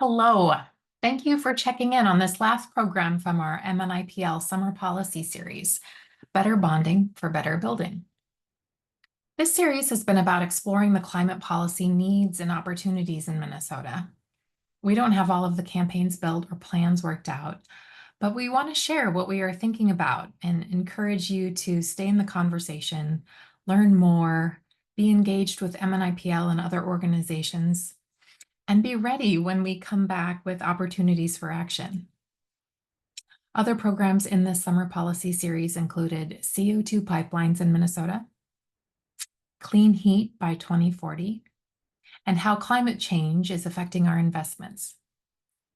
Hello. Thank you for checking in on this last program from our MNIPL Summer Policy Series, Better Bonding for Better Building. This series has been about exploring the climate policy needs and opportunities in Minnesota. We don't have all of the campaigns built or plans worked out, but we want to share what we are thinking about and encourage you to stay in the conversation, learn more, be engaged with MNIPL and other organizations, and be ready when we come back with opportunities for action. Other programs in this summer policy series included CO2 pipelines in Minnesota, clean heat by 2040, and how climate change is affecting our investments.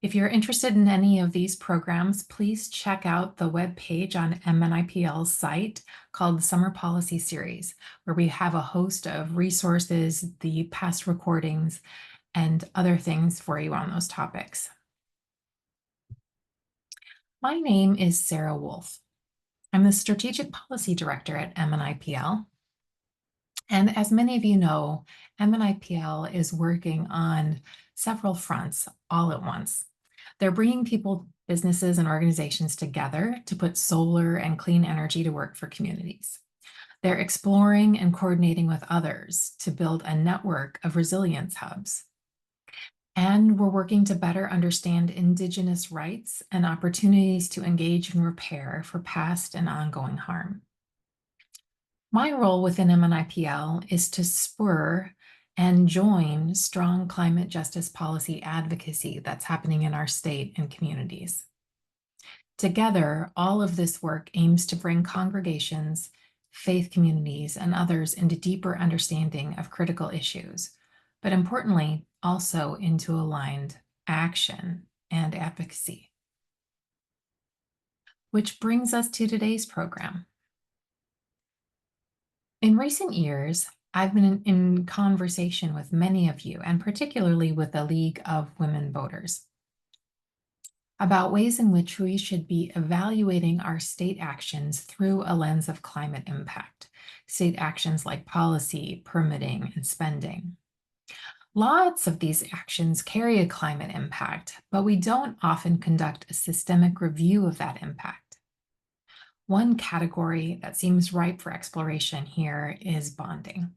If you're interested in any of these programs, please check out the webpage on MNIPL's site called the Summer Policy Series, where we have a host of resources, the past recordings, and other things for you on those topics. My name is Sarah Wolf. I'm the Strategic Policy Director at MNIPL. And as many of you know, MNIPL is working on several fronts all at once. They're bringing people, businesses, and organizations together to put solar and clean energy to work for communities. They're exploring and coordinating with others to build a network of resilience hubs. And we're working to better understand Indigenous rights and opportunities to engage in repair for past and ongoing harm. My role within MNIPL is to spur and join strong climate justice policy advocacy that's happening in our state and communities. Together, all of this work aims to bring congregations, faith communities, and others into deeper understanding of critical issues, but importantly, also into aligned action and advocacy. Which brings us to today's program. In recent years, I've been in conversation with many of you, and particularly with the League of Women Voters, about ways in which we should be evaluating our state actions through a lens of climate impact, state actions like policy, permitting, and spending. Lots of these actions carry a climate impact, but we don't often conduct a systemic review of that impact. One category that seems ripe for exploration here is bonding.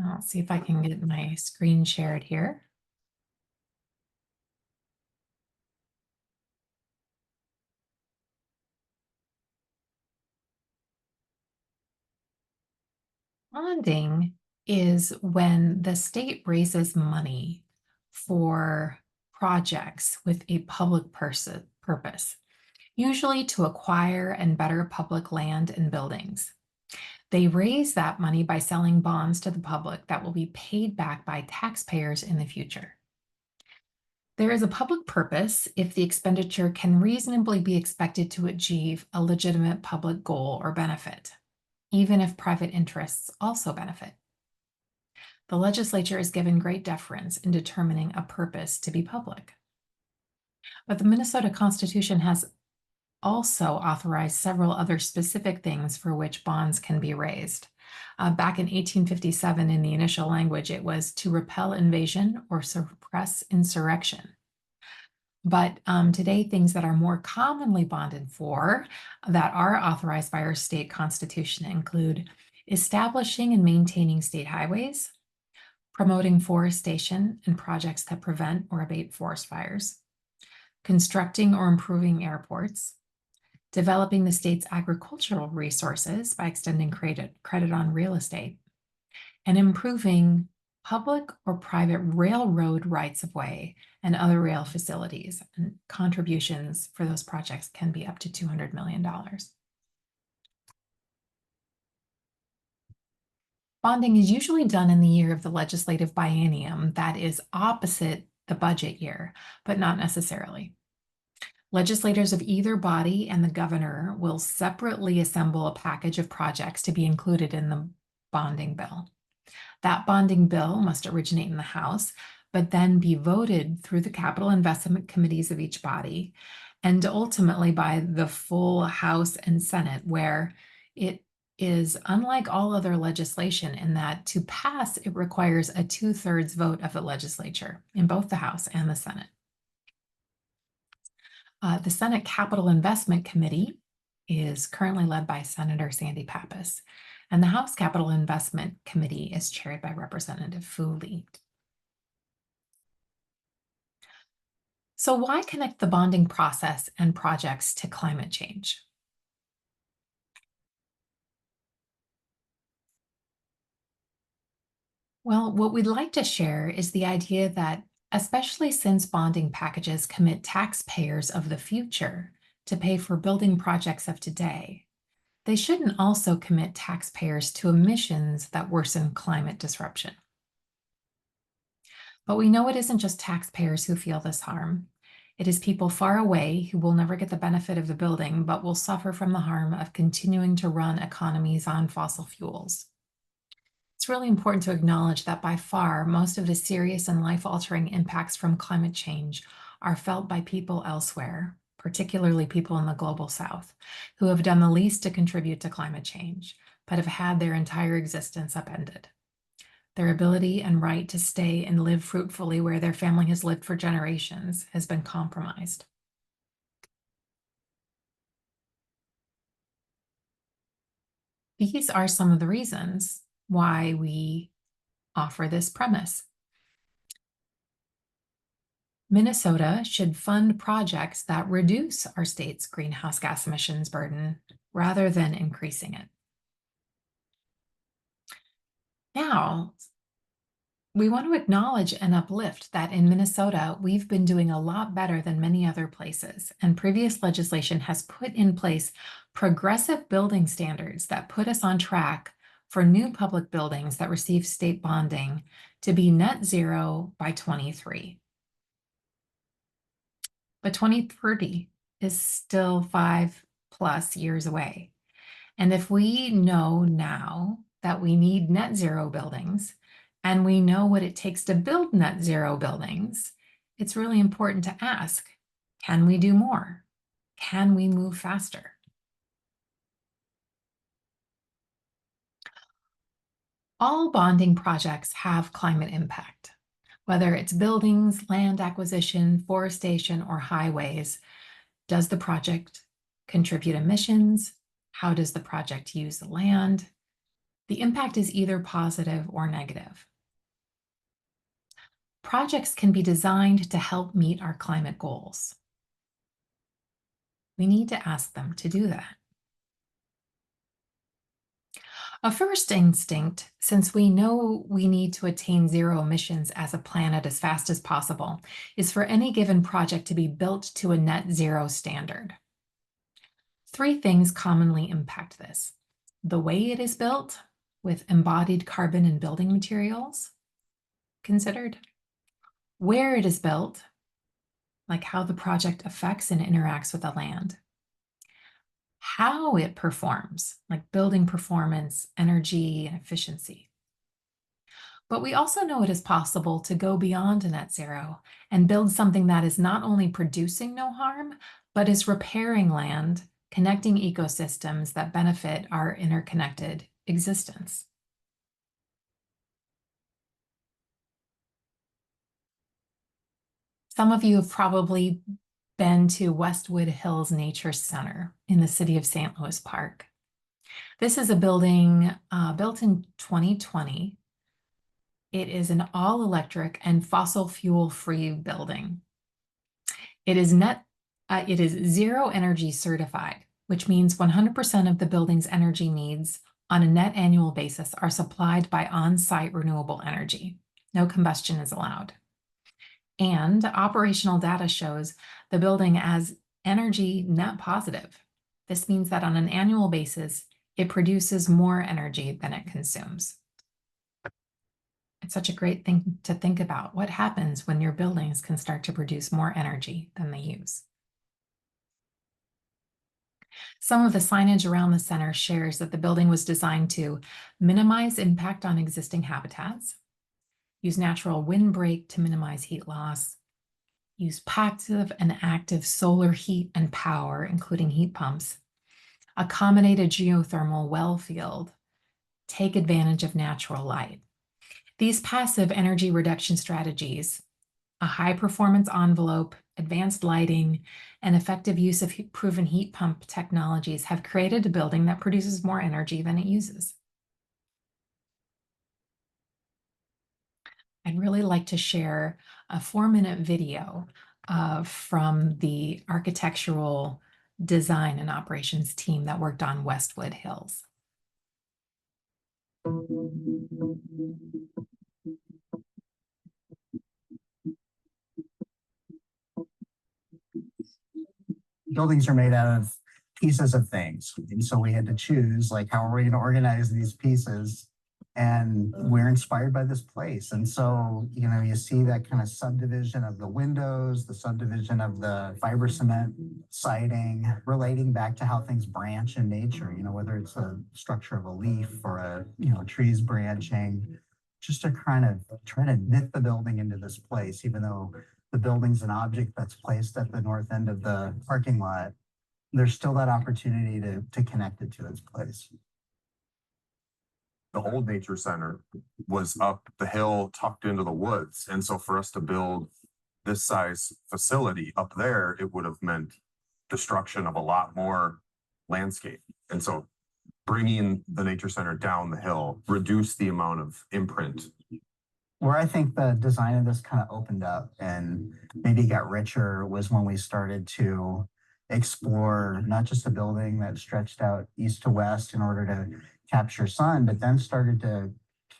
I'll see if I can get my screen shared here. Bonding is when the state raises money for projects with a public purpose, usually to acquire and better public land and buildings. They raise that money by selling bonds to the public that will be paid back by taxpayers in the future. There is a public purpose if the expenditure can reasonably be expected to achieve a legitimate public goal or benefit, even if private interests also benefit. The legislature is given great deference in determining a purpose to be public. But the Minnesota Constitution has also authorized several other specific things for which bonds can be raised. Back in 1857, in the initial language, it was to repel invasion or suppress insurrection. But today, things that are more commonly bonded for that are authorized by our state constitution include establishing and maintaining state highways, promoting forestation and projects that prevent or abate forest fires, constructing or improving airports, developing the state's agricultural resources by extending credit on real estate, and improving public or private railroad rights-of-way and other rail facilities. And contributions for those projects can be up to $200 million. Bonding is usually done in the year of the legislative biennium that is opposite the budget year, but not necessarily. Legislators of either body and the governor will separately assemble a package of projects to be included in the bonding bill. That bonding bill must originate in the House, but then be voted through the capital investment committees of each body, and ultimately by the full House and Senate, where it is unlike all other legislation in that to pass, it requires a 2/3 vote of the legislature in both the House and the Senate. The Senate Capital Investment Committee is currently led by Senator Sandy Pappas, and the House Capital Investment Committee is chaired by Representative Fu Lee. So why connect the bonding process and projects to climate change? Well, what we'd like to share is the idea that, especially since bonding packages commit taxpayers of the future to pay for building projects of today, they shouldn't also commit taxpayers to emissions that worsen climate disruption. But we know it isn't just taxpayers who feel this harm. It is people far away who will never get the benefit of the building, but will suffer from the harm of continuing to run economies on fossil fuels. It's really important to acknowledge that by far, most of the serious and life-altering impacts from climate change are felt by people elsewhere, particularly people in the global south, who have done the least to contribute to climate change, but have had their entire existence upended. Their ability and right to stay and live fruitfully where their family has lived for generations has been compromised. These are some of the reasons why we offer this premise. Minnesota should fund projects that reduce our state's greenhouse gas emissions burden rather than increasing it. Now, we want to acknowledge and uplift that in Minnesota, we've been doing a lot better than many other places, and previous legislation has put in place progressive building standards that put us on track for new public buildings that receive state bonding to be net zero by 2023. But 2030 is still 5+ years away. And if we know now that we need net zero buildings, and we know what it takes to build net zero buildings, it's really important to ask, can we do more? Can we move faster? All bonding projects have climate impact. Whether it's buildings, land acquisition, forestation, or highways, does the project contribute emissions? How does the project use the land? The impact is either positive or negative. Projects can be designed to help meet our climate goals. We need to ask them to do that. A first instinct, since we know we need to attain zero emissions as a planet as fast as possible, is for any given project to be built to a net zero standard. 3 things commonly impact this: the way it is built, with embodied carbon and building materials considered, where it is built, like how the project affects and interacts with the land, how it performs, like building performance, energy, and efficiency. But we also know it is possible to go beyond net zero and build something that is not only producing no harm, but is repairing land, connecting ecosystems that benefit our interconnected existence. Some of you have probably been to Westwood Hills Nature Center in the city of St. Louis Park. This is a building built in 2020. It is an all-electric and fossil fuel-free building. It is zero energy certified, which means 100% of the building's energy needs on a net annual basis are supplied by on-site renewable energy. No combustion is allowed. And operational data shows the building as energy net positive. This means that on an annual basis, it produces more energy than it consumes. It's such a great thing to think about. What happens when your buildings can start to produce more energy than they use? Some of the signage around the center shares that the building was designed to minimize impact on existing habitats, use natural windbreak to minimize heat loss, use passive and active solar heat and power, including heat pumps, accommodate a geothermal well field, take advantage of natural light. These passive energy reduction strategies, a high performance envelope, advanced lighting, and effective use of proven heat pump technologies have created a building that produces more energy than it uses. I'd really like to share a 4-minute video from the architectural design and operations team that worked on Westwood Hills. Buildings are made out of pieces of things. And so we had to choose, like, how are we going to organize these pieces? And we're inspired by this place. And so, you see that kind of subdivision of the windows, the subdivision of the fiber cement siding, relating back to how things branch in nature, whether it's a structure of a leaf or trees branching, just to kind of try to knit the building into this place, even though the building's an object that's placed at the north end of the parking lot, there's still that opportunity to connect it to its place. The old nature center was up the hill, tucked into the woods. And so for us to build this size facility up there, it would have meant destruction of a lot more landscape. And so bringing the nature center down the hill reduced the amount of imprint. Where I think the design of this kind of opened up and maybe got richer was when we started to explore not just a building that stretched out east to west in order to capture sun, but then started to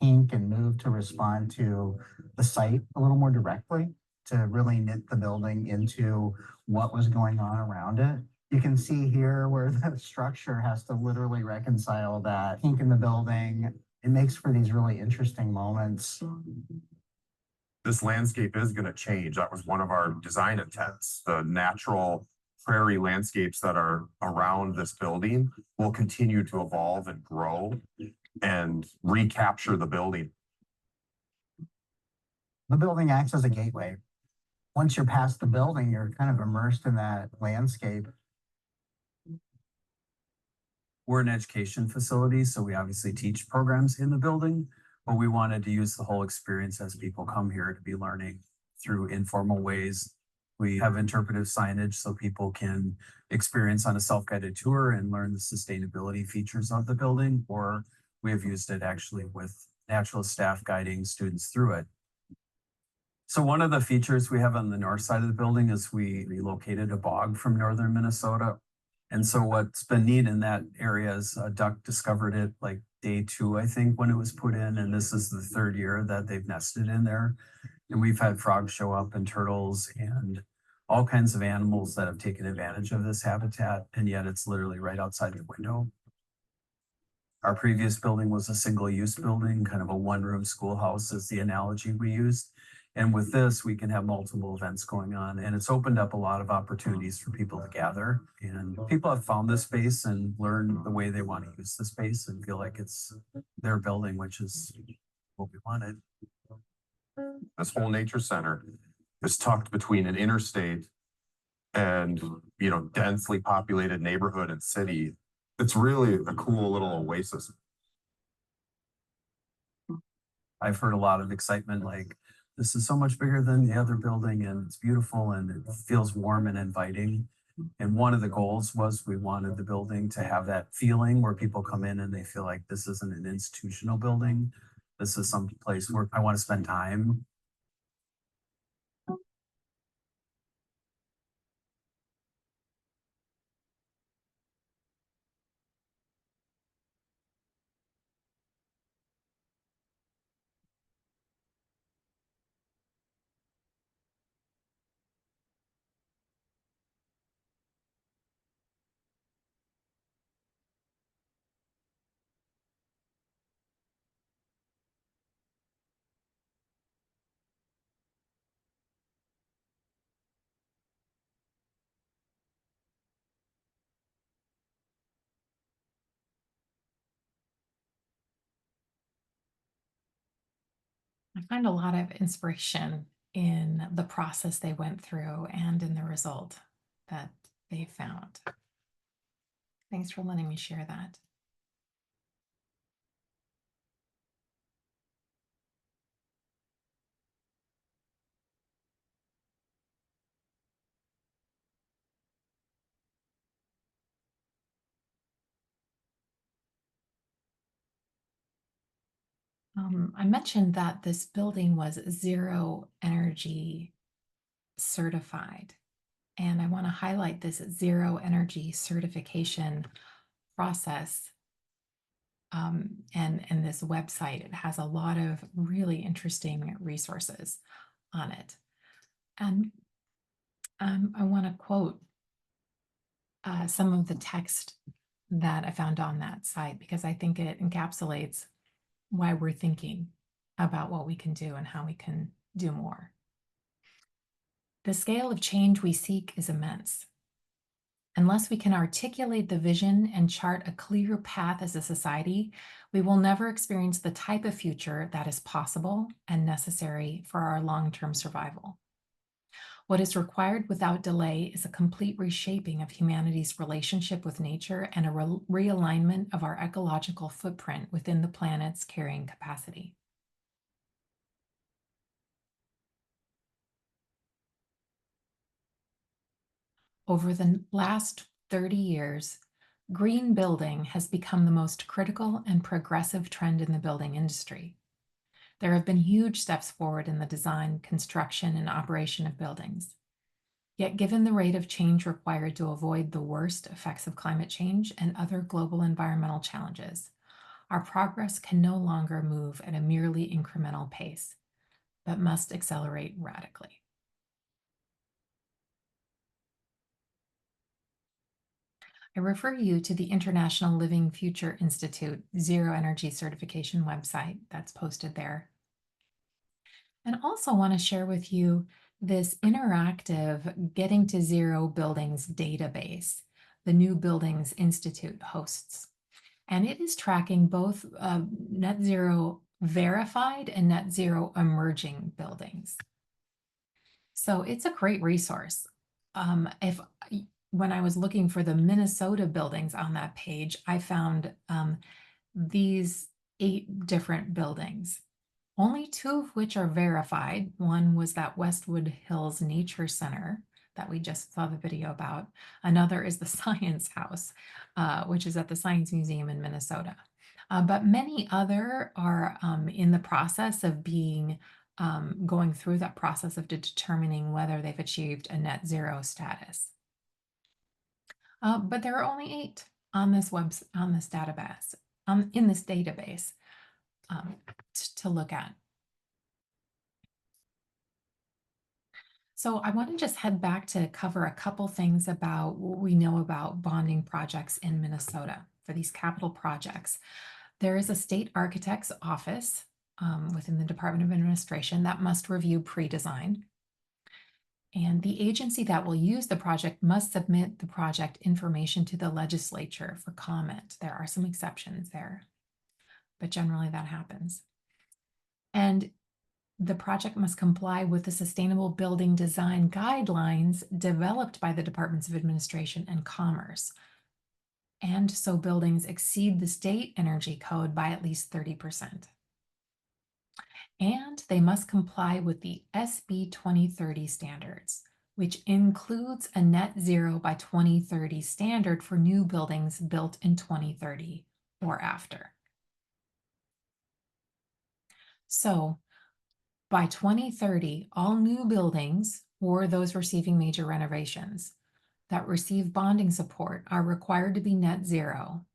kink and move to respond to the site a little more directly, to really knit the building into what was going on around it. You can see here where the structure has to literally reconcile that kink in the building. It makes for these really interesting moments. This landscape is going to change. That was one of our design intents. The natural prairie landscapes that are around this building will continue to evolve and grow and recapture the building. The building acts as a gateway. Once you're past the building, you're kind of immersed in that landscape. We're an education facility, so we obviously teach programs in the building, but we wanted to use the whole experience as people come here to be learning through informal ways. We have interpretive signage so people can experience on a self-guided tour and learn the sustainability features of the building, or we have used it actually with natural staff guiding students through it. So one of the features we have on the north side of the building is we relocated a bog from northern Minnesota. And so what's been neat in that area is a duck discovered it like day 2, I think, when it was put in. And this is the 3rd year that they've nested in there. And we've had frogs show up and turtles and all kinds of animals that have taken advantage of this habitat. And yet it's literally right outside the window. Our previous building was a single-use building, kind of a one-room schoolhouse is the analogy we used. And with this, we can have multiple events going on, and it's opened up a lot of opportunities for people to gather. And people have found this space and learned the way they want to use the space and feel like it's their building, which is what we wanted. This whole nature center is tucked between an interstate and, densely populated neighborhood and city. It's really a cool little oasis. I've heard a lot of excitement, like, this is so much bigger than the other building and it's beautiful and it feels warm and inviting. And one of the goals was we wanted the building to have that feeling where people come in and they feel like this isn't an institutional building. This is some place where I want to spend time. find a lot of inspiration in the process they went through and in the result that they found. Thanks for letting me share that. I mentioned that this building was zero energy certified, and I want to highlight this zero energy certification process. And this website, it has a lot of really interesting resources on it. And I want to quote some of the text that I found on that site because I think it encapsulates why we're thinking about what we can do and how we can do more. The scale of change we seek is immense. Unless we can articulate the vision and chart a clear path as a society, we will never experience the type of future that is possible and necessary for our long-term survival. What is required without delay is a complete reshaping of humanity's relationship with nature and a realignment of our ecological footprint within the planet's carrying capacity. Over the last 30 years, green building has become the most critical and progressive trend in the building industry. There have been huge steps forward in the design, construction, and operation of buildings. Yet, given the rate of change required to avoid the worst effects of climate change and other global environmental challenges, our progress can no longer move at a merely incremental pace, but must accelerate radically. I refer you to the International Living Future Institute Zero Energy Certification website that's posted there. And also want to share with you this interactive Getting to Zero Buildings database the New Buildings Institute hosts. And it is tracking both net zero verified and net zero emerging buildings. So it's a great resource. When I was looking for the Minnesota buildings on that page, I found these 8 different buildings, only 2 of which are verified. One was that Westwood Hills Nature Center that we just saw the video about. Another is the Science House, which is at the Science Museum in Minnesota. But many other are in the process of being going through that process of determining whether they've achieved a net zero status. But there are only 8 on this database, in this database to look at. So I want to just head back to cover a couple things about what we know about bonding projects in Minnesota for these capital projects. There is a state architect's office within the Department of Administration that must review pre-design. And the agency that will use the project must submit the project information to the legislature for comment. There are some exceptions there, but generally that happens. And the project must comply with the Sustainable Building Design Guidelines developed by the Departments of Administration and Commerce. And so buildings exceed the state energy code by at least 30%. And they must comply with the SB 2030 standards, which includes a net zero by 2030 standard for new buildings built in 2030 or after. So by 2030, all new buildings or those receiving major renovations that receive bonding support are required to be net zero,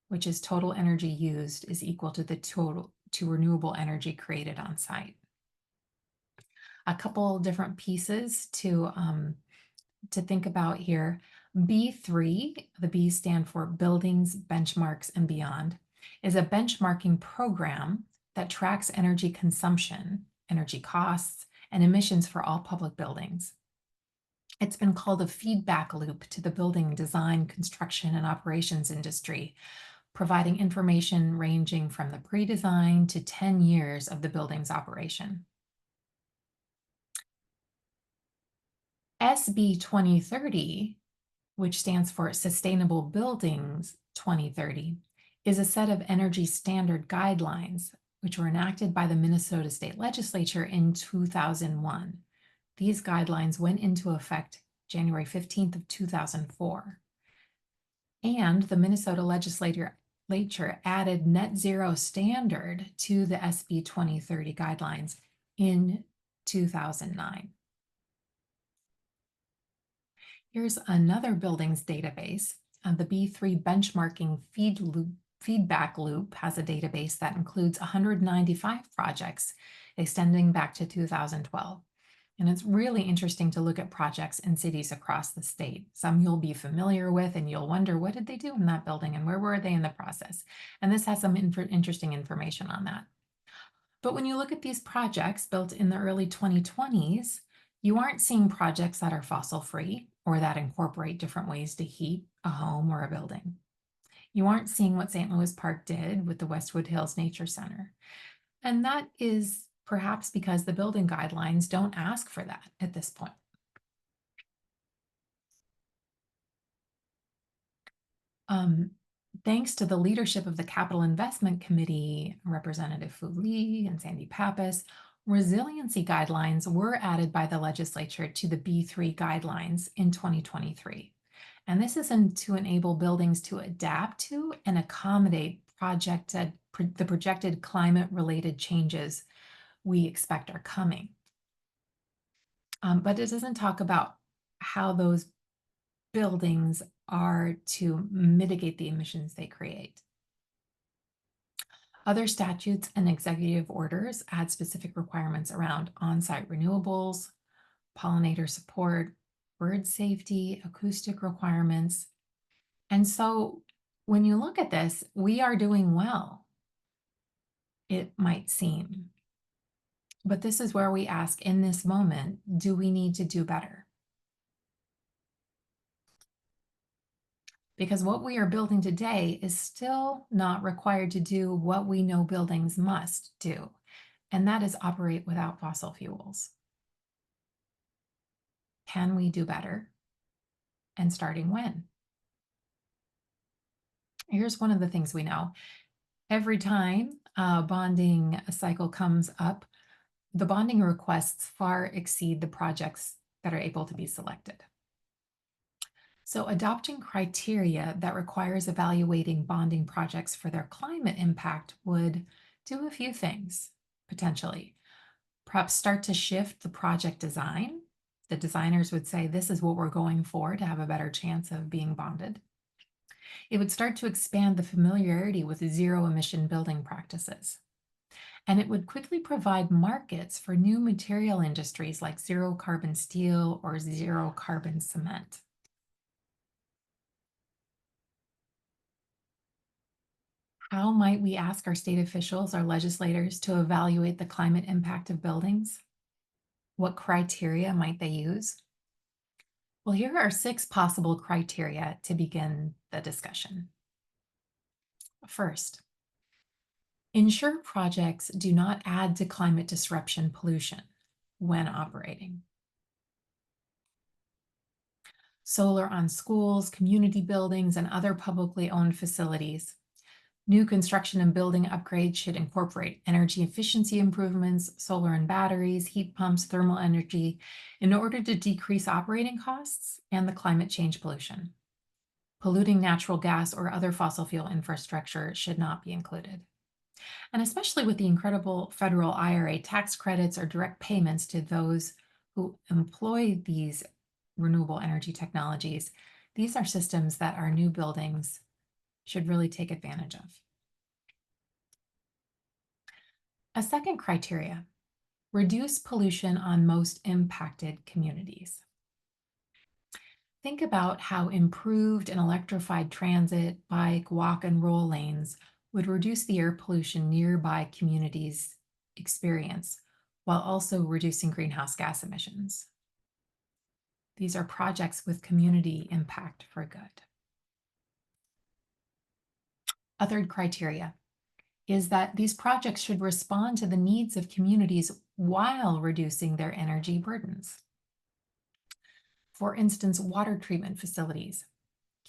which is total energy used is equal to the total to renewable energy created on site. A couple different pieces to think about here. B3, the B stand for Buildings, Benchmarks, and Beyond, is a benchmarking program that tracks energy consumption, energy costs, and emissions for all public buildings. It's been called a feedback loop to the building design, construction, and operations industry, providing information ranging from the pre-design to 10 years of the building's operation. SB 2030, which stands for Sustainable Buildings 2030, is a set of energy standard guidelines which were enacted by the Minnesota State Legislature in 2001. These guidelines went into effect January 15th of 2004. And the Minnesota legislature added net zero standard to the SB 2030 guidelines in 2009. Here's another buildings database. The B3 benchmarking feedback loop has a database that includes 195 projects extending back to 2012. And it's really interesting to look at projects in cities across the state. Some you'll be familiar with and you'll wonder, what did they do in that building and where were they in the process? And this has some interesting information on that. But when you look at these projects built in the early 2020s, you aren't seeing projects that are fossil-free or that incorporate different ways to heat a home or a building. You aren't seeing what St. Louis Park did with the Westwood Hills Nature Center. And that is perhaps because the building guidelines don't ask for that at this point. Thanks to the leadership of the Capital Investment Committee, Representative Fu Lee and Sandy Pappas, resiliency guidelines were added by the legislature to the B3 guidelines in 2023. And this is to enable buildings to adapt to and accommodate the projected climate-related changes we expect are coming. But it doesn't talk about how those buildings are to mitigate the emissions they create. Other statutes and executive orders add specific requirements around on-site renewables, pollinator support, bird safety, acoustic requirements. And so when you look at this, we are doing well, it might seem. But this is where we ask in this moment, do we need to do better? Because what we are building today is still not required to do what we know buildings must do, and that is operate without fossil fuels. Can we do better? And starting when? Here's one of the things we know. Every time a bonding cycle comes up, the bonding requests far exceed the projects that are able to be selected. So adopting criteria that requires evaluating bonding projects for their climate impact would do a few things, potentially. Perhaps start to shift the project design. The designers would say, this is what we're going for to have a better chance of being bonded. It would start to expand the familiarity with zero emission building practices. And it would quickly provide markets for new material industries like zero carbon steel or zero carbon cement. How might we ask our state officials, our legislators, to evaluate the climate impact of buildings? What criteria might they use? Well, here are 6 possible criteria to begin the discussion. First, ensure projects do not add to climate disruption pollution when operating. Solar on schools, community buildings, and other publicly owned facilities. New construction and building upgrades should incorporate energy efficiency improvements, solar and batteries, heat pumps, thermal energy, in order to decrease operating costs and the climate change pollution. Polluting natural gas or other fossil fuel infrastructure should not be included. And especially with the incredible federal IRA tax credits or direct payments to those who employ these renewable energy technologies, these are systems that our new buildings should really take advantage of. A second criteria, reduce pollution on most impacted communities. Think about how improved and electrified transit, bike, walk, and roll lanes would reduce the air pollution nearby communities experience, while also reducing greenhouse gas emissions. These are projects with community impact for good. A third criteria is that these projects should respond to the needs of communities while reducing their energy burdens. For instance, water treatment facilities.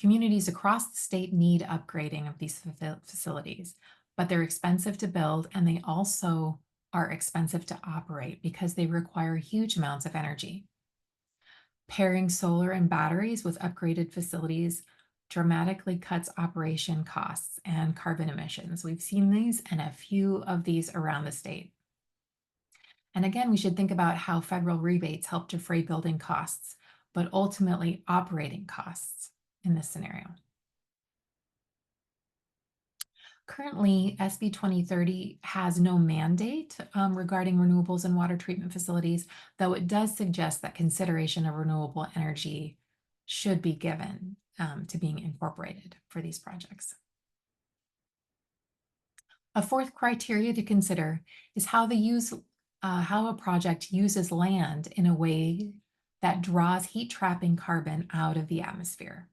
Communities across the state need upgrading of these facilities, but they're expensive to build and they also are expensive to operate because they require huge amounts of energy. Pairing solar and batteries with upgraded facilities dramatically cuts operation costs and carbon emissions. We've seen these and a few of these around the state. And again, we should think about how federal rebates help defray building costs, but ultimately operating costs in this scenario. Currently, SB 2030 has no mandate regarding renewables and water treatment facilities, though it does suggest that consideration of renewable energy should be given to being incorporated for these projects. A fourth criteria to consider is how a project uses land in a way that draws heat trapping carbon out of the atmosphere.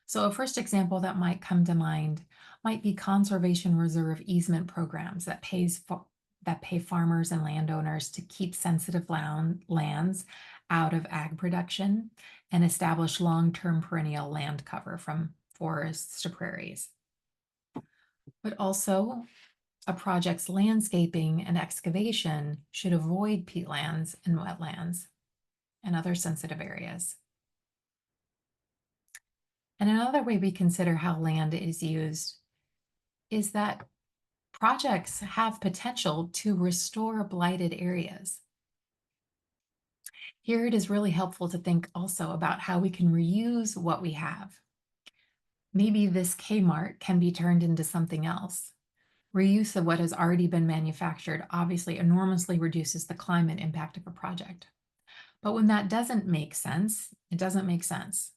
So a first example that might come to mind might be conservation reserve easement programs that pay farmers and landowners to keep sensitive lands out of ag production and establish long-term perennial land cover from forests to prairies. But also, a project's landscaping and excavation should avoid peatlands and wetlands and other sensitive areas. And another way we consider how land is used is that projects have potential to restore blighted areas. Here it is really helpful to think also about how we can reuse what we have. Maybe this Kmart can be turned into something else. Reuse of what has already been manufactured obviously enormously reduces the climate impact of a project. But when that doesn't make sense, it doesn't make sense.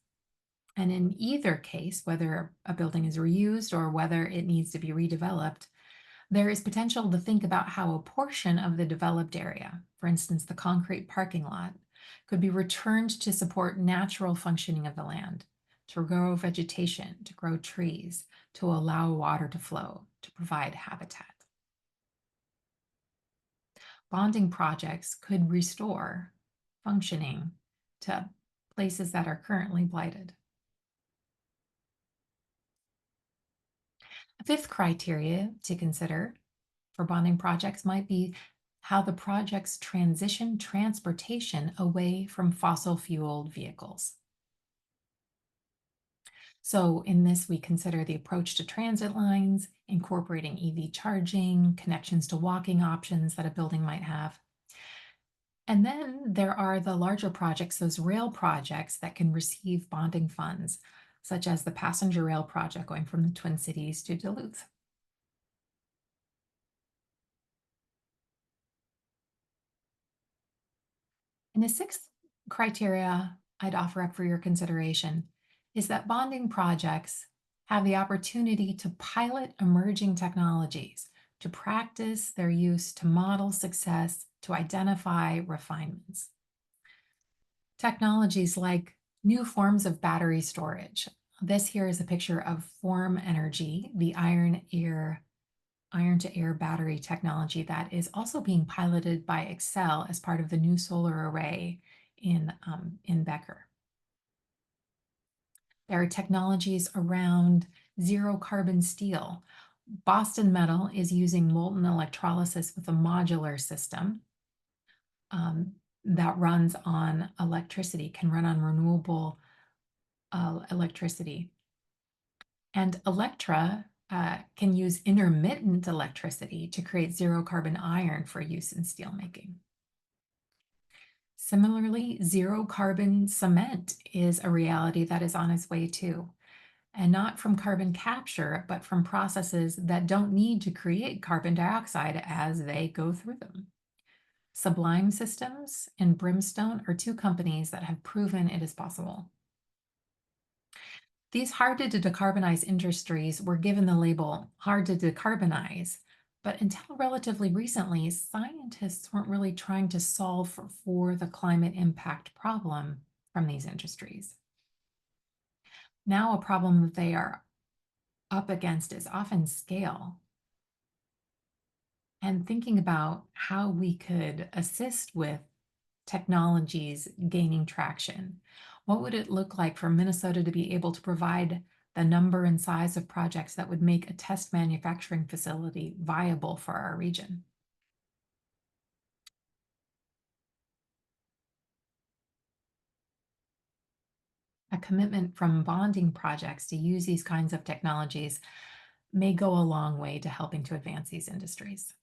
And in either case, whether a building is reused or whether it needs to be redeveloped, there is potential to think about how a portion of the developed area, for instance, the concrete parking lot, could be returned to support natural functioning of the land, to grow vegetation, to grow trees, to allow water to flow, to provide habitat. Bonding projects could restore functioning to places that are currently blighted. A fifth criteria to consider for bonding projects might be how the projects transition transportation away from fossil fueled vehicles. So in this, we consider the approach to transit lines, incorporating EV charging, connections to walking options that a building might have. And then there are the larger projects, those rail projects that can receive bonding funds, such as the passenger rail project going from the Twin Cities to Duluth. And the sixth criteria I'd offer up for your consideration is that bonding projects have the opportunity to pilot emerging technologies, to practice their use, to model success, to identify refinements. Technologies like new forms of battery storage. This here is a picture of Form Energy, the iron-to-air battery technology that is also being piloted by Xcel as part of the new solar array in Becker. There are technologies around zero carbon steel. Boston Metal is using molten electrolysis with a modular system that runs on electricity, can run on renewable electricity. And Electra can use intermittent electricity to create zero carbon iron for use in steelmaking. Similarly, zero carbon cement is a reality that is on its way too, and not from carbon capture, but from processes that don't need to create carbon dioxide as they go through them. Sublime Systems and Brimstone are two companies that have proven it is possible. These hard to decarbonize industries were given the label hard to decarbonize, but until relatively recently, scientists weren't really trying to solve for the climate impact problem from these industries. Now a problem that they are up against is often scale. And thinking about how we could assist with technologies gaining traction. What would it look like for Minnesota to be able to provide the number and size of projects that would make a test manufacturing facility viable for our region? A commitment from bonding projects to use these kinds of technologies may go a long way to helping to advance these industries.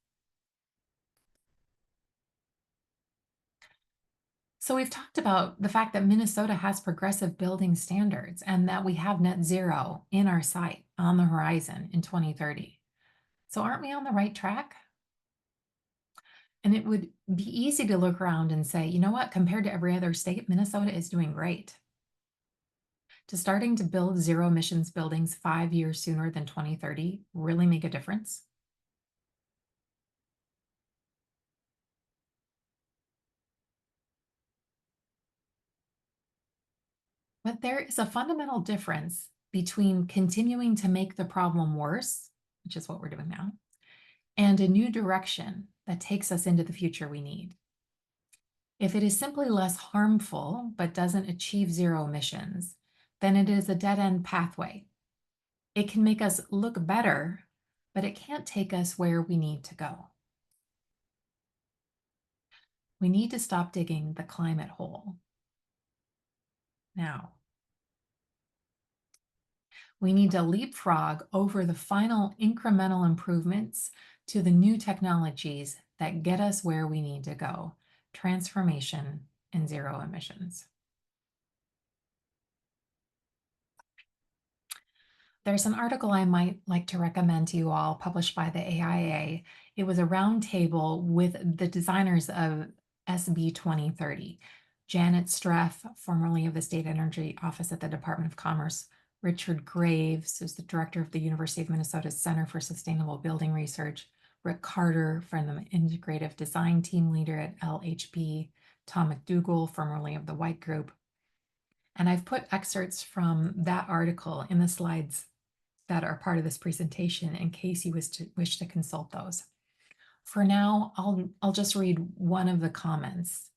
So we've talked about the fact that Minnesota has progressive building standards and that we have net zero in our sight on the horizon in 2030. So aren't we on the right track? And it would be easy to look around and say, you know what, compared to every other state, Minnesota is doing great. To starting to build zero emissions buildings 5 years sooner than 2030 really make a difference? But there is a fundamental difference between continuing to make the problem worse, which is what we're doing now, and a new direction that takes us into the future we need. If it is simply less harmful but doesn't achieve zero emissions, then it is a dead-end pathway. It can make us look better, but it can't take us where we need to go. We need to stop digging the climate hole. Now, we need to leapfrog over the final incremental improvements to the new technologies that get us where we need to go: transformation and zero emissions. There's an article I might like to recommend to you all, published by the AIA. It was a roundtable with the designers of SB 2030. Janet Streff, formerly of the State Energy Office at the Department of Commerce; Richard Graves, who's the director of the University of Minnesota's Center for Sustainable Building Research; Rick Carter, from the Integrative Design Team Leader at LHB; Tom McDougall, formerly of the White Group. And I've put excerpts from that article in the slides that are part of this presentation in case you wish to consult those. For now, I'll just read one of the comments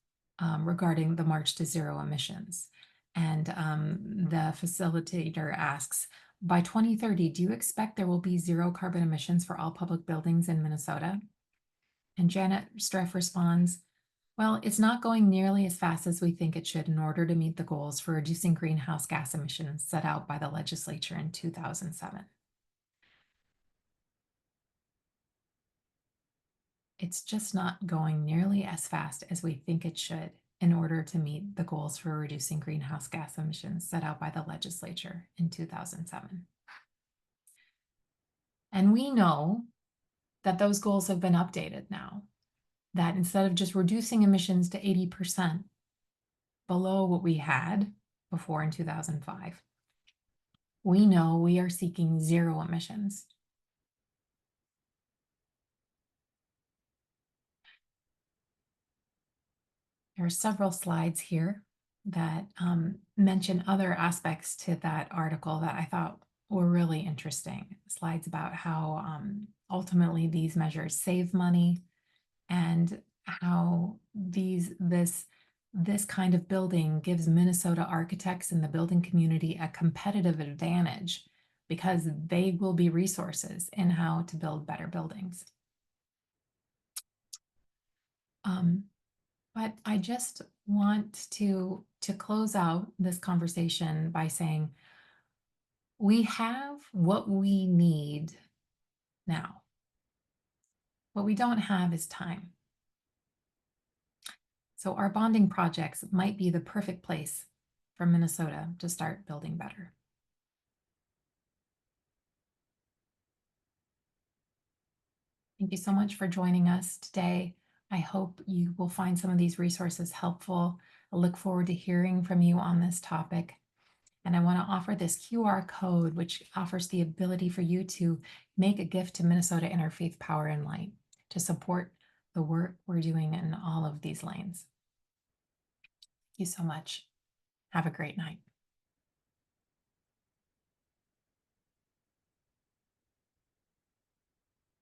regarding the March to Zero Emissions. And the facilitator asks, by 2030, do you expect there will be zero carbon emissions for all public buildings in Minnesota? And Janet Streff responds, well, it's not going nearly as fast as we think it should in order to meet the goals for reducing greenhouse gas emissions set out by the legislature in 2007. It's just not going nearly as fast as we think it should in order to meet the goals for reducing greenhouse gas emissions set out by the legislature in 2007. And we know that those goals have been updated now, that instead of just reducing emissions to 80% below what we had before in 2005, we know we are seeking zero emissions. There are several slides here that mention other aspects to that article that I thought were really interesting. Slides about how ultimately these measures save money, and how this kind of building gives Minnesota architects and the building community a competitive advantage because they will be resources in how to build better buildings. But I just want to close out this conversation by saying we have what we need now. What we don't have is time. So our bonding projects might be the perfect place for Minnesota to start building better. Thank you so much for joining us today. I hope you will find some of these resources helpful. I look forward to hearing from you on this topic. And I want to offer this QR code, which offers the ability for you to make a gift to Minnesota Interfaith Power and Light to support the work we're doing in all of these lanes. Thank you so much. Have a great night.